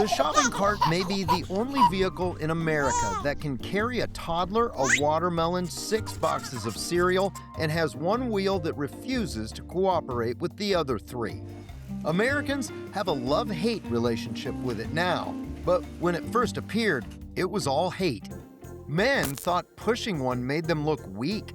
The shopping cart may be the only vehicle in America that can carry a toddler, a watermelon, 6 boxes of cereal, and has one wheel that refuses to cooperate with the other 3. Americans have a love-hate relationship with it now, but when it first appeared, it was all hate. Men thought pushing one made them look weak.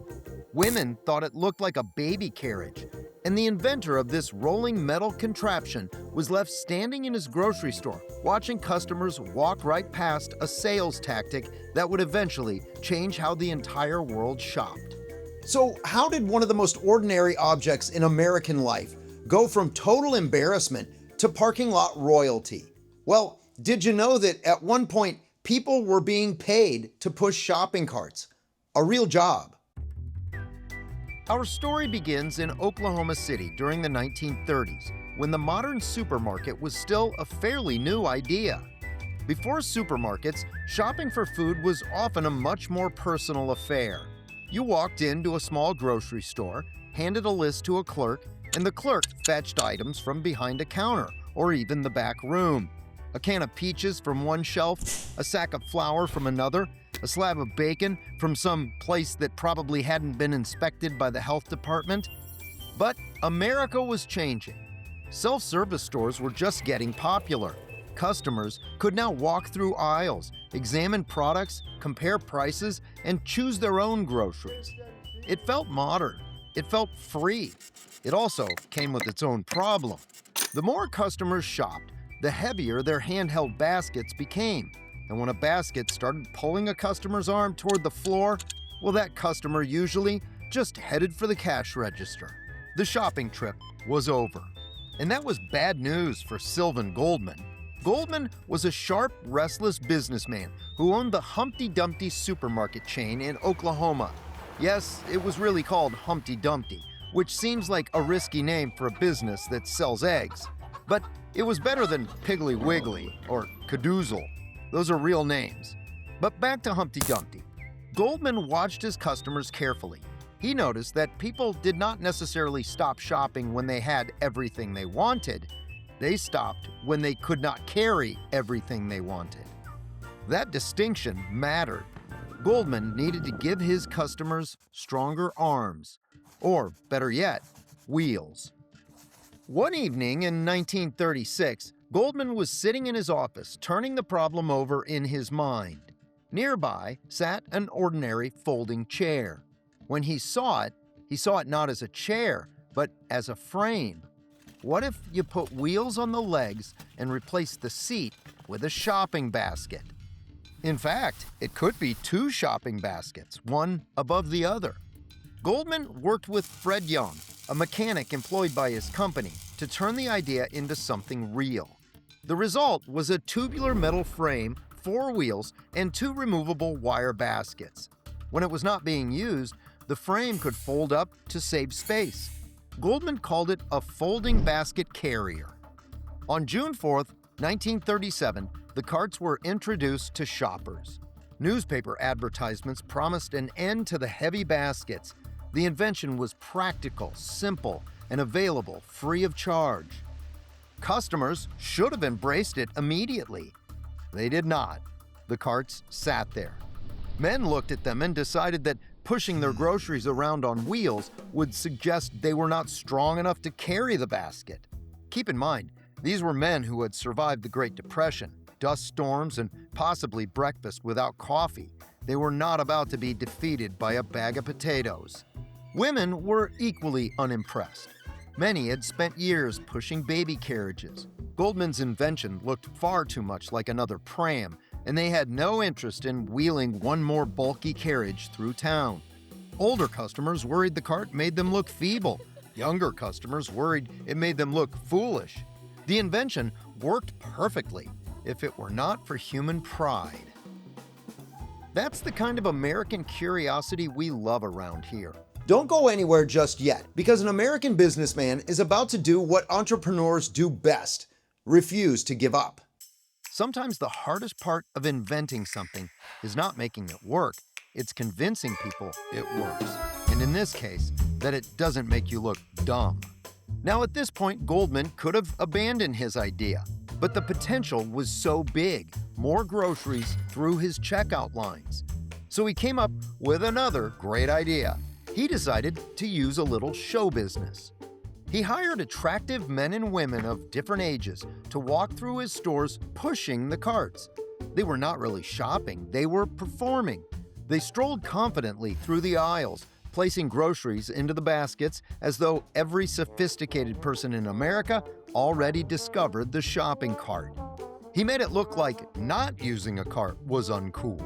Women thought it looked like a baby carriage. And the inventor of this rolling metal contraption was left standing in his grocery store, watching customers walk right past a sales tactic that would eventually change how the entire world shopped. So, how did one of the most ordinary objects in American life go from total embarrassment to parking lot royalty? Well, did you know that at one point, people were being paid to push shopping carts? A real job. Our story begins in Oklahoma City during the 1930s, when the modern supermarket was still a fairly new idea. Before supermarkets, shopping for food was often a much more personal affair. You walked into a small grocery store, handed a list to a clerk, and the clerk fetched items from behind a counter or even the back room. A can of peaches from one shelf, a sack of flour from another, a slab of bacon from some place that probably hadn't been inspected by the health department. But America was changing. Self-service stores were just getting popular. Customers could now walk through aisles, examine products, compare prices, and choose their own groceries. It felt modern. It felt free. It also came with its own problem. The more customers shopped, the heavier their handheld baskets became. And when a basket started pulling a customer's arm toward the floor, well, that customer usually just headed for the cash register. The shopping trip was over. And that was bad news for Sylvan Goldman. Goldman was a sharp, restless businessman who owned the Humpty Dumpty supermarket chain in Oklahoma. Yes, it was really called Humpty Dumpty, which seems like a risky name for a business that sells eggs. But it was better than Piggly Wiggly or Cadoozle. Those are real names. But back to Humpty Dumpty. Goldman watched his customers carefully. He noticed that people did not necessarily stop shopping when they had everything they wanted. They stopped when they could not carry everything they wanted. That distinction mattered. Goldman needed to give his customers stronger arms, or better yet, wheels. One evening in 1936, Goldman was sitting in his office, turning the problem over in his mind. Nearby sat an ordinary folding chair. When he saw it not as a chair, but as a frame. What if you put wheels on the legs and replaced the seat with a shopping basket? In fact, it could be 2 shopping baskets, one above the other. Goldman worked with Fred Young, a mechanic employed by his company, to turn the idea into something real. The result was a tubular metal frame, 4 wheels, and 2 removable wire baskets. When it was not being used, the frame could fold up to save space. Goldman called it a folding basket carrier. On June 4, 1937, the carts were introduced to shoppers. Newspaper advertisements promised an end to the heavy baskets. The invention was practical, simple, and available free of charge. Customers should have embraced it immediately. They did not. The carts sat there. Men looked at them and decided that pushing their groceries around on wheels would suggest they were not strong enough to carry the basket. Keep in mind, these were men who had survived the Great Depression, dust storms, and possibly breakfast without coffee. They were not about to be defeated by a bag of potatoes. Women were equally unimpressed. Many had spent years pushing baby carriages. Goldman's invention looked far too much like another pram, and they had no interest in wheeling one more bulky carriage through town. Older customers worried the cart made them look feeble. Younger customers worried it made them look foolish. The invention worked perfectly if it were not for human pride. That's the kind of American curiosity we love around here. Don't go anywhere just yet, because an American businessman is about to do what entrepreneurs do best: refuse to give up. Sometimes the hardest part of inventing something is not making it work, it's convincing people it works. And in this case, that it doesn't make you look dumb. Now at this point, Goldman could have abandoned his idea. But the potential was so big, more groceries through his checkout lines. So he came up with another great idea. He decided to use a little show business. He hired attractive men and women of different ages to walk through his stores pushing the carts. They were not really shopping, they were performing. They strolled confidently through the aisles, placing groceries into the baskets as though every sophisticated person in America already discovered the shopping cart. He made it look like not using a cart was uncool.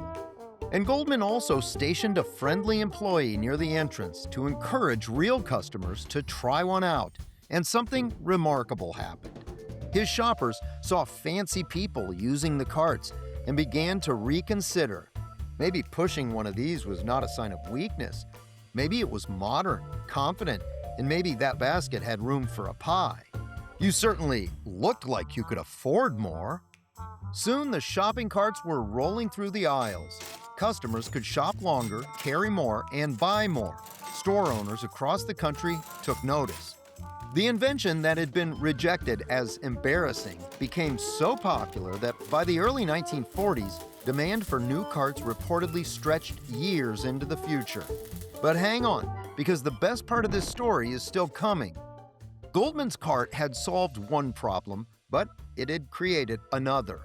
And Goldman also stationed a friendly employee near the entrance to encourage real customers to try one out. And something remarkable happened. His shoppers saw fancy people using the carts and began to reconsider. Maybe pushing one of these was not a sign of weakness. Maybe it was modern, confident, and maybe that basket had room for a pie. You certainly looked like you could afford more. Soon the shopping carts were rolling through the aisles. Customers could shop longer, carry more, and buy more. Store owners across the country took notice. The invention that had been rejected as embarrassing became so popular that by the early 1940s, demand for new carts reportedly stretched years into the future. But hang on, because the best part of this story is still coming. Goldman's cart had solved one problem, but it had created another.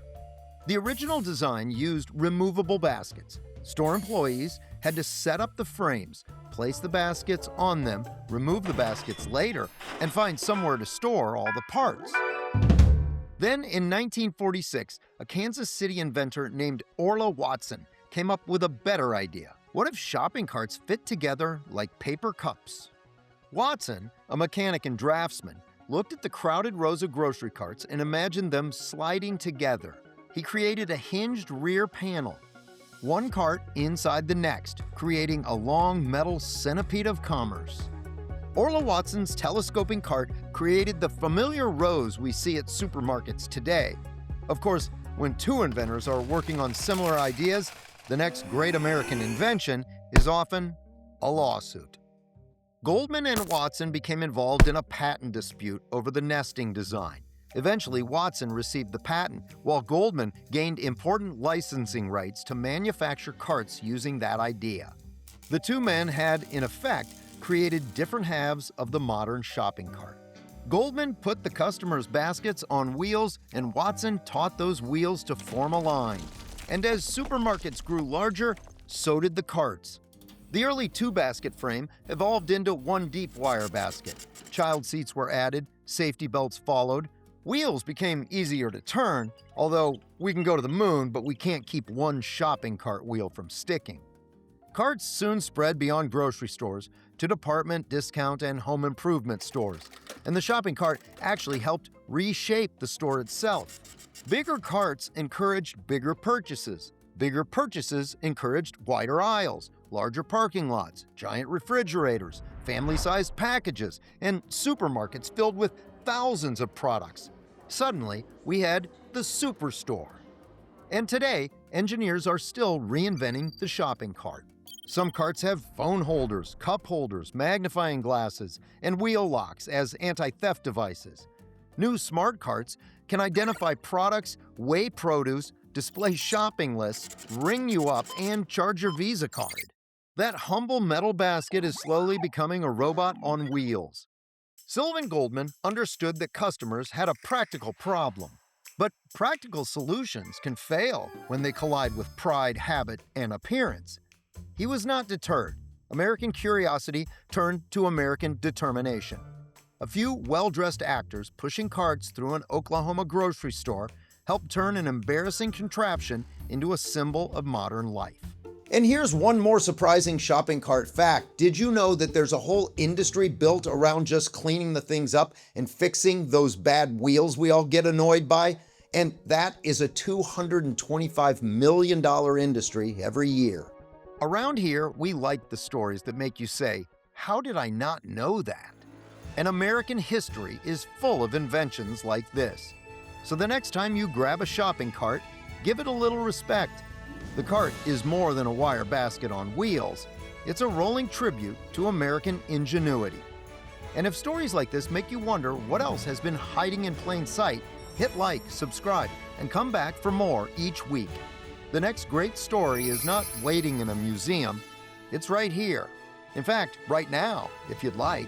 The original design used removable baskets. Store employees had to set up the frames, place the baskets on them, remove the baskets later, and find somewhere to store all the parts. Then in 1946, a Kansas City inventor named Orla Watson came up with a better idea. What if shopping carts fit together like paper cups? Watson, a mechanic and draftsman, looked at the crowded rows of grocery carts and imagined them sliding together. He created a hinged rear panel, one cart inside the next, creating a long metal centipede of commerce. Orla Watson's telescoping cart created the familiar rows we see at supermarkets today. Of course, when two inventors are working on similar ideas, the next great American invention is often a lawsuit. Goldman and Watson became involved in a patent dispute over the nesting design. Eventually, Watson received the patent, while Goldman gained important licensing rights to manufacture carts using that idea. The two men had, in effect, created different halves of the modern shopping cart. Goldman put the customers' baskets on wheels, and Watson taught those wheels to form a line. And as supermarkets grew larger, so did the carts. The early two-basket frame evolved into one deep wire basket. Child seats were added, safety belts followed. Wheels became easier to turn, although we can go to the moon, but we can't keep one shopping cart wheel from sticking. Carts soon spread beyond grocery stores to department, discount, and home improvement stores, and the shopping cart actually helped reshape the store itself. Bigger carts encouraged bigger purchases. Bigger purchases encouraged wider aisles, larger parking lots, giant refrigerators, family-sized packages, and supermarkets filled with thousands of products. Suddenly, we had the superstore. And today, engineers are still reinventing the shopping cart. Some carts have phone holders, cup holders, magnifying glasses, and wheel locks as anti-theft devices. New smart carts can identify products, weigh produce, display shopping lists, ring you up, and charge your Visa card. That humble metal basket is slowly becoming a robot on wheels. Sylvan Goldman understood that customers had a practical problem. But practical solutions can fail when they collide with pride, habit, and appearance. He was not deterred. American curiosity turned to American determination. A few well-dressed actors pushing carts through an Oklahoma grocery store helped turn an embarrassing contraption into a symbol of modern life. And here's one more surprising shopping cart fact. Did you know that there's a whole industry built around just cleaning the things up and fixing those bad wheels we all get annoyed by? And that is a $225 million industry every year. Around here, we like the stories that make you say, "How did I not know that?" And American history is full of inventions like this. So the next time you grab a shopping cart, give it a little respect. The cart is more than a wire basket on wheels. It's a rolling tribute to American ingenuity. And if stories like this make you wonder what else has been hiding in plain sight, Hit like, subscribe, and come back for more each week. The next great story is not waiting in a museum. It's right here. In fact, right now, if you'd like.